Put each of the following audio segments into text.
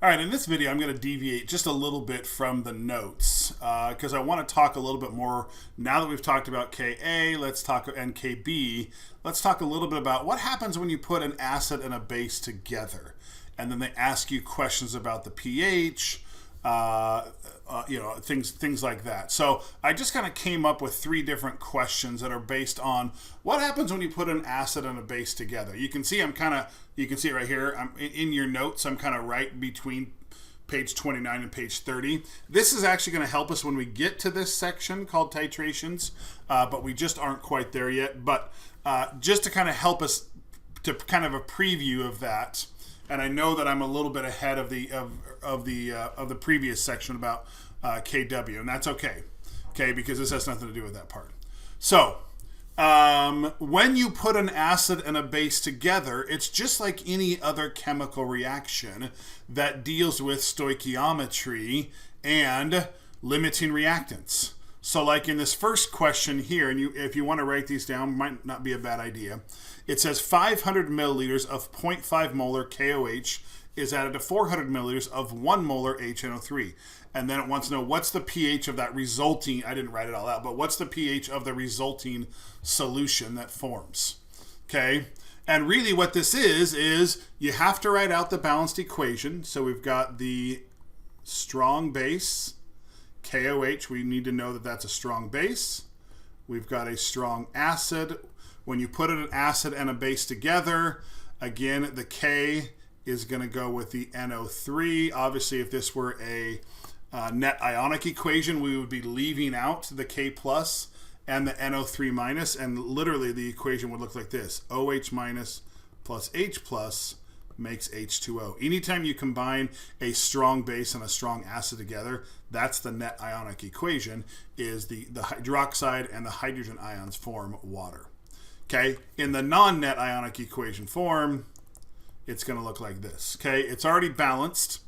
All right, in this video, I'm going to deviate just a little bit from the notes because I want to talk a little bit more. Now that we've talked about Ka, let's talk and Kb. Let's talk a little bit about what happens when you put an acid and a base together, and then they ask you questions about the pH, things like that. So I just kind of came up with 3 different questions that are based on what happens when you put an acid and a base together. You can see you can see it right here. I'm in your notes. I'm kind of right between page 29 and page 30. This is actually going to help us when we get to this section called titrations, but we just aren't quite there yet. But just to kind of help us to kind of a preview of that. And I know that I'm a little bit ahead of the previous section about KW, and that's okay, because this has nothing to do with that part. So when you put an acid and a base together, it's just like any other chemical reaction that deals with stoichiometry and limiting reactants. So like in this first question here, and if you want to write these down, might not be a bad idea. It says 500 milliliters of 0.5 molar KOH is added to 400 milliliters of 1 molar HNO3. And then it wants to know what's the pH of that resulting, I didn't write it all out, but what's the pH of the resulting solution that forms? Okay? And really what this is you have to write out the balanced equation. So we've got the strong base, KOH, we need to know that that's a strong base. We've got a strong acid. When you put an acid and a base together, again, the K is going to go with the NO3. Obviously, if this were a net ionic equation, we would be leaving out the K plus and the NO3 minus, and literally the equation would look like this. OH minus plus H plus makes H2O. Anytime you combine a strong base and a strong acid together, that's the net ionic equation, is the hydroxide and the hydrogen ions form water. Okay, in the non-net ionic equation form, it's going to look like this. Okay, it's already balanced.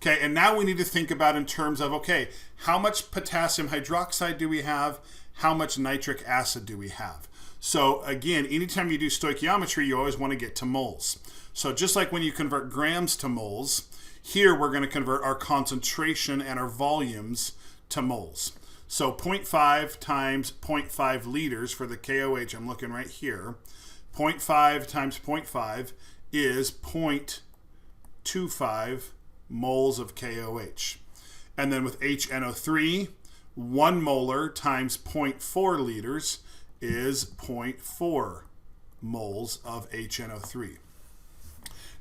Okay, and now we need to think about in terms of, okay, how much potassium hydroxide do we have? How much nitric acid do we have? So again, anytime you do stoichiometry, you always want to get to moles. So just like when you convert grams to moles, here we're going to convert our concentration and our volumes to moles. So 0.5 times 0.5 liters for the KOH, I'm looking right here. 0.5 times 0.5 is 0.25 moles of KOH. And then with HNO3, 1 molar times 0.4 liters is 0.4 moles of HNO3.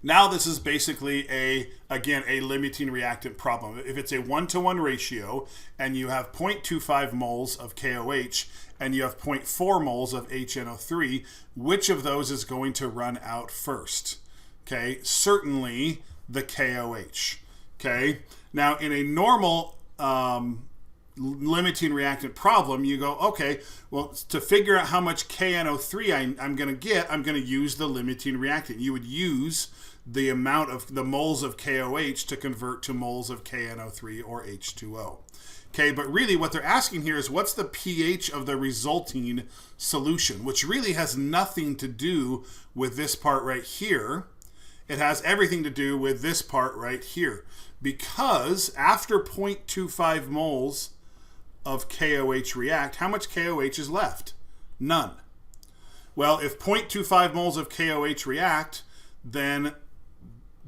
Now this is basically a limiting reactant problem. If it's a 1-to-1 ratio and you have 0.25 moles of KOH and you have 0.4 moles of HNO3, which of those is going to run out first? Okay, certainly the KOH. Okay, now in a normal limiting reactant problem, you go, okay, well, to figure out how much KNO3 I'm going to get, I'm going to use the limiting reactant. You would use the amount of the moles of KOH to convert to moles of KNO3 or H2O. Okay, but really what they're asking here is what's the pH of the resulting solution, which really has nothing to do with this part right here. It has everything to do with this part right here, because after 0.25 moles of KOH react, how much KOH is left? None. Well, if 0.25 moles of KOH react, then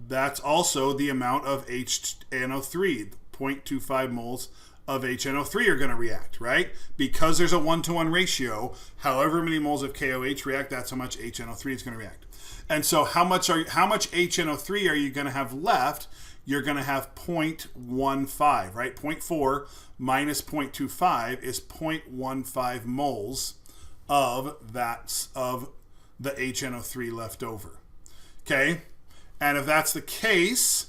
that's also the amount of HNO3. 0.25 moles of HNO3 are going to react, right? Because there's a 1-to-1 ratio, however many moles of KOH react, that's how much HNO3 is going to react. And so how much HNO3 are you going to have left? You're going to have 0.15, right? 0.4 minus 0.25 is 0.15 moles of the HNO3 left over. Okay? And if that's the case,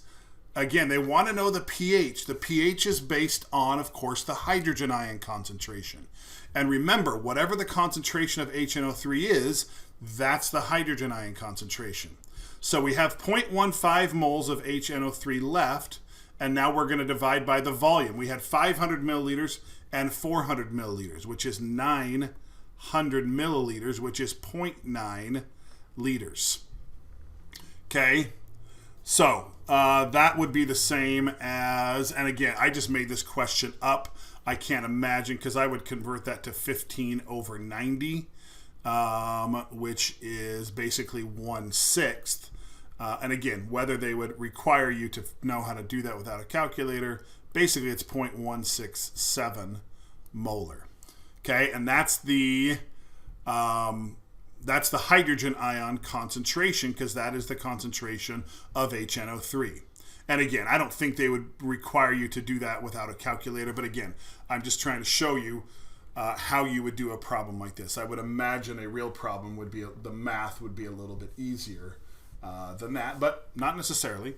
again, they want to know the pH. The pH is based on, of course, the hydrogen ion concentration. And remember, whatever the concentration of HNO3 is, that's the hydrogen ion concentration. So we have 0.15 moles of HNO3 left, and now we're going to divide by the volume. We had 500 milliliters and 400 milliliters, which is 900 milliliters, which is 0.9 liters. Okay, so that would be the same as, and again, I just made this question up. I can't imagine, because I would convert that to 15 over 90, which is basically 1/6. And again, whether they would require you to know how to do that without a calculator, basically it's 0.167 molar. Okay, and that's the hydrogen ion concentration, because that is the concentration of HNO3. And again, I don't think they would require you to do that without a calculator, but again, I'm just trying to show you how you would do a problem like this. I would imagine a real problem would be, the math would be a little bit easier than that, but not necessarily.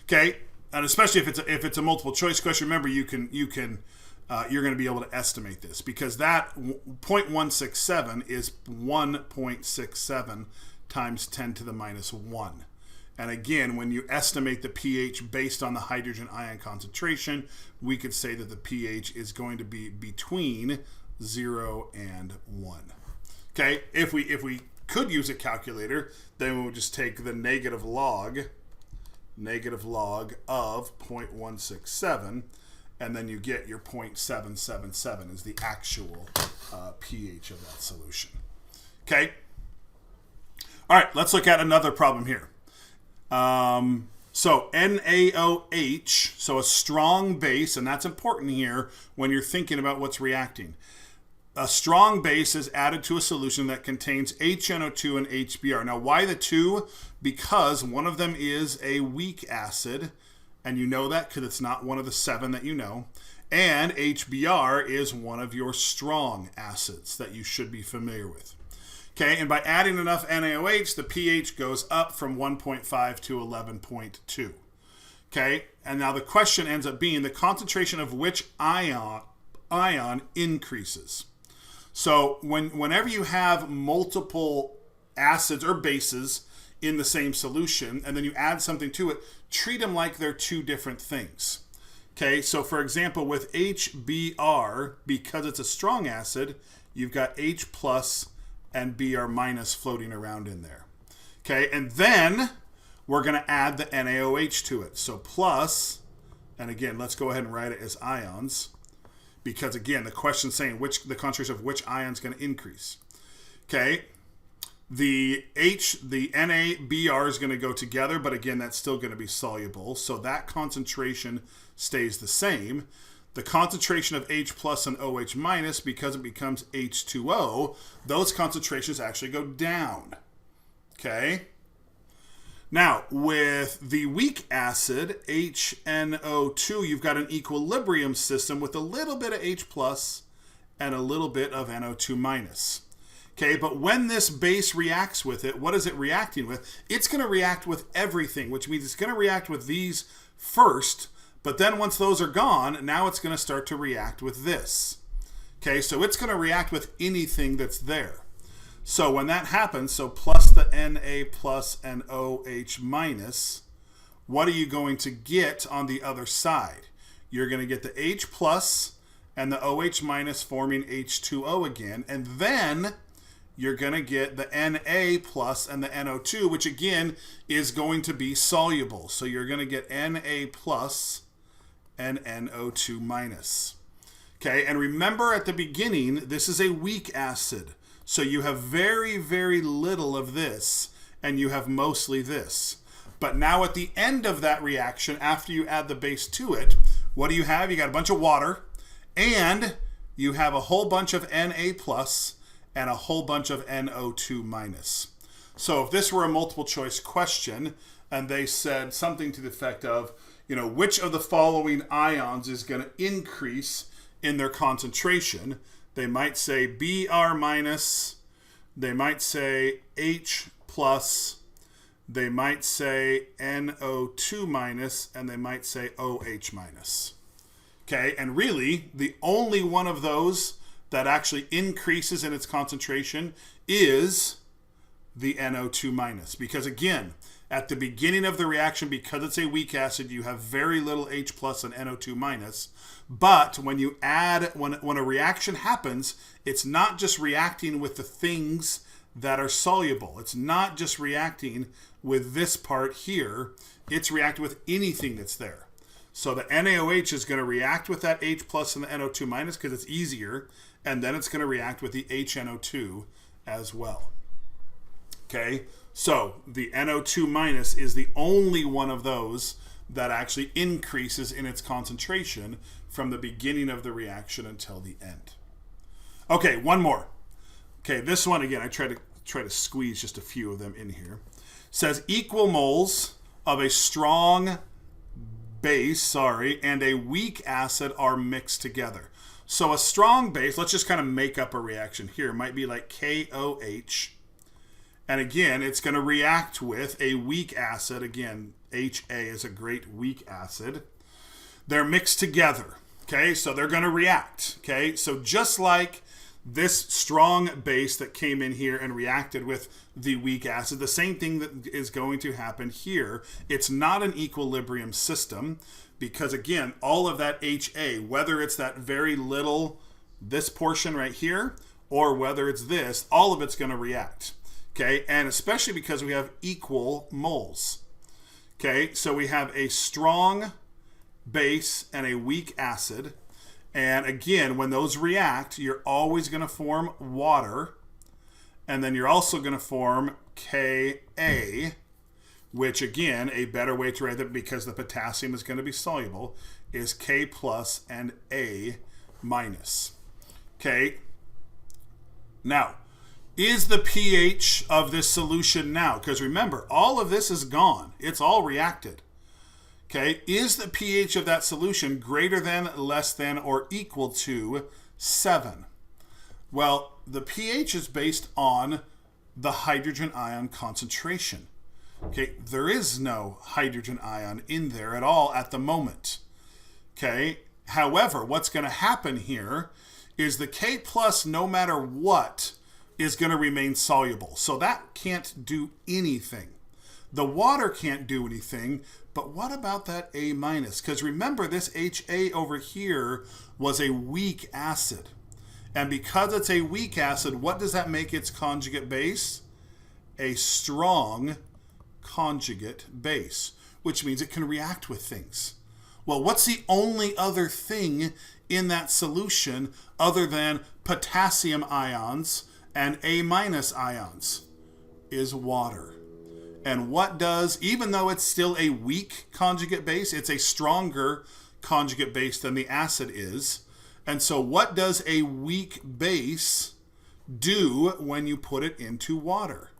Okay, and especially if it's a multiple choice question, remember you're going to be able to estimate this, because that 0.167 is 1.67 times 10 to the minus 1. And again, when you estimate the pH based on the hydrogen ion concentration, we could say that the pH is going to be between 0 and 1. Okay, if we could use a calculator, then we would just take the negative log of 0.167, and then you get your 0.777 is the actual pH of that solution. Okay. All right, let's look at another problem here. So NaOH, so a strong base, and that's important here when you're thinking about what's reacting. A strong base is added to a solution that contains HNO2 and HBr. Now, why the two? Because one of them is a weak acid, and you know that because it's not one of the 7 that you know. And HBr is one of your strong acids that you should be familiar with. Okay, and by adding enough NaOH, the pH goes up from 1.5 to 11.2. Okay, and now the question ends up being the concentration of which ion increases. So whenever you have multiple acids or bases in the same solution, and then you add something to it, treat them like they're two different things. Okay, so for example, with HBr, because it's a strong acid, you've got H plus and Br minus floating around in there. Okay, and then we're going to add the NaOH to it. So plus, and again, let's go ahead and write it as ions, because again, the question's saying the concentration of which ion is going to increase. Okay, the NaBr is going to go together, but again, that's still going to be soluble. So that concentration stays the same. The concentration of H plus and OH minus, because it becomes H2O, those concentrations actually go down. Okay? Now, with the weak acid, HNO2, you've got an equilibrium system with a little bit of H plus and a little bit of NO2 minus. Okay, but when this base reacts with it, what is it reacting with? It's going to react with everything, which means it's going to react with these first, but then once those are gone, now it's going to start to react with this. Okay, so it's going to react with anything that's there. So when that happens, so plus the Na plus and OH minus, what are you going to get on the other side? You're going to get the H plus and the OH minus forming H2O again, and then you're going to get the Na plus and the NO2, which again is going to be soluble. So you're going to get Na plus and NO2 minus. Okay, and remember at the beginning, this is a weak acid. So you have very, very little of this, and you have mostly this. But now at the end of that reaction, after you add the base to it, what do you have? You got a bunch of water, and you have a whole bunch of Na plus and a whole bunch of NO2 minus. So if this were a multiple choice question, and they said something to the effect of, which of the following ions is going to increase in their concentration, they might say Br minus, they might say H plus, they might say NO2 minus, and they might say OH minus. Okay, and really, the only one of those that actually increases in its concentration is the NO2 minus. Because again, at the beginning of the reaction, because it's a weak acid, you have very little H plus and NO2 minus. But when you add, when a reaction happens, it's not just reacting with the things that are soluble. It's not just reacting with this part here, it's reacted with anything that's there. So the NaOH is going to react with that H plus and the NO2 minus because it's easier, and then it's going to react with the HNO2 as well. Okay, so the NO2 minus is the only one of those that actually increases in its concentration from the beginning of the reaction until the end. Okay, one more. Okay, this one again, I try to squeeze just a few of them in here. Says equal moles of a strong base, and a weak acid are mixed together. So a strong base, let's just kind of make up a reaction here. It might be like KOH. And again, it's going to react with a weak acid. Again, HA is a great weak acid. They're mixed together. Okay, so they're going to react. Okay, so just like this strong base that came in here and reacted with the weak acid, the same thing that is going to happen here. It's not an equilibrium system because, again, all of that HA, whether it's that very little, this portion right here, or whether it's this, all of it's going to react. Okay, and especially because we have equal moles. Okay, so we have a strong base and a weak acid. And again, when those react, you're always going to form water. And then you're also going to form Ka, which again, a better way to write it, because the potassium is going to be soluble, is K plus and A minus. Okay, now, is the pH of this solution now? Because remember, all of this is gone. It's all reacted. Okay, is the pH of that solution greater than, less than, or equal to 7? Well, the pH is based on the hydrogen ion concentration. Okay, there is no hydrogen ion in there at all at the moment. Okay, however, what's going to happen here is the K plus, no matter what, is going to remain soluble. So that can't do anything. The water can't do anything, but what about that A minus? Because remember, this HA over here was a weak acid. And because it's a weak acid, what does that make its conjugate base? A strong conjugate base, which means it can react with things. Well, what's the only other thing in that solution other than potassium ions and A minus ions? Is water. And what does, even though it's still a weak conjugate base, it's a stronger conjugate base than the acid is. And so what does a weak base do when you put it into water?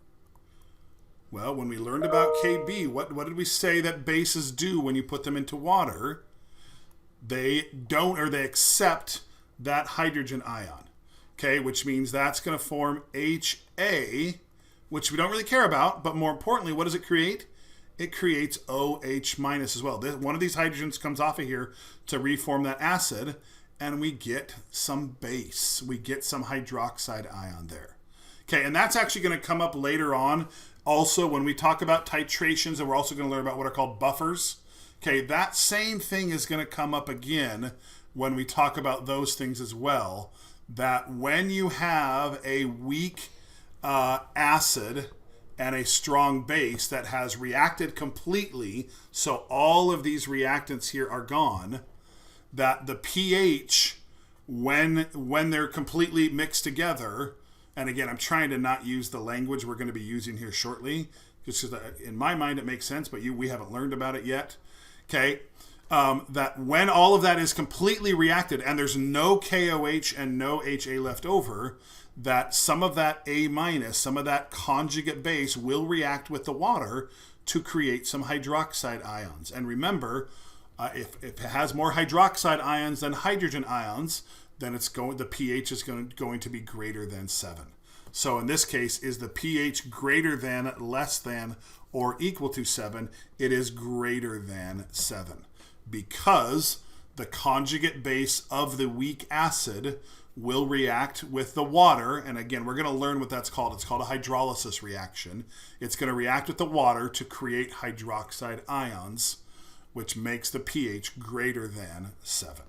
Well, when we learned about KB, what did we say that bases do when you put them into water? They don't, or they accept that hydrogen ion. Okay, which means that's going to form HA, which we don't really care about, but more importantly, what does it create? It creates OH minus as well. One of these hydrogens comes off of here to reform that acid, and we get some base. We get some hydroxide ion there. Okay, and that's actually going to come up later on. Also, when we talk about titrations, and we're also going to learn about what are called buffers. Okay, that same thing is going to come up again when we talk about those things as well. That when you have a weak acid and a strong base that has reacted completely, so all of these reactants here are gone, that the pH, when they're completely mixed together, and again, I'm trying to not use the language we're going to be using here shortly, just because in my mind it makes sense, but we haven't learned about it yet. Okay, that when all of that is completely reacted and there's no KOH and no HA left over, that some of that A minus, some of that conjugate base will react with the water to create some hydroxide ions. And remember, if it has more hydroxide ions than hydrogen ions, then the pH is going to be greater than 7. So in this case, is the pH greater than, less than, or equal to 7? It is greater than 7 because the conjugate base of the weak acid will react with the water. And again, we're going to learn what that's called. It's called a hydrolysis reaction. It's going to react with the water to create hydroxide ions, which makes the pH greater than 7.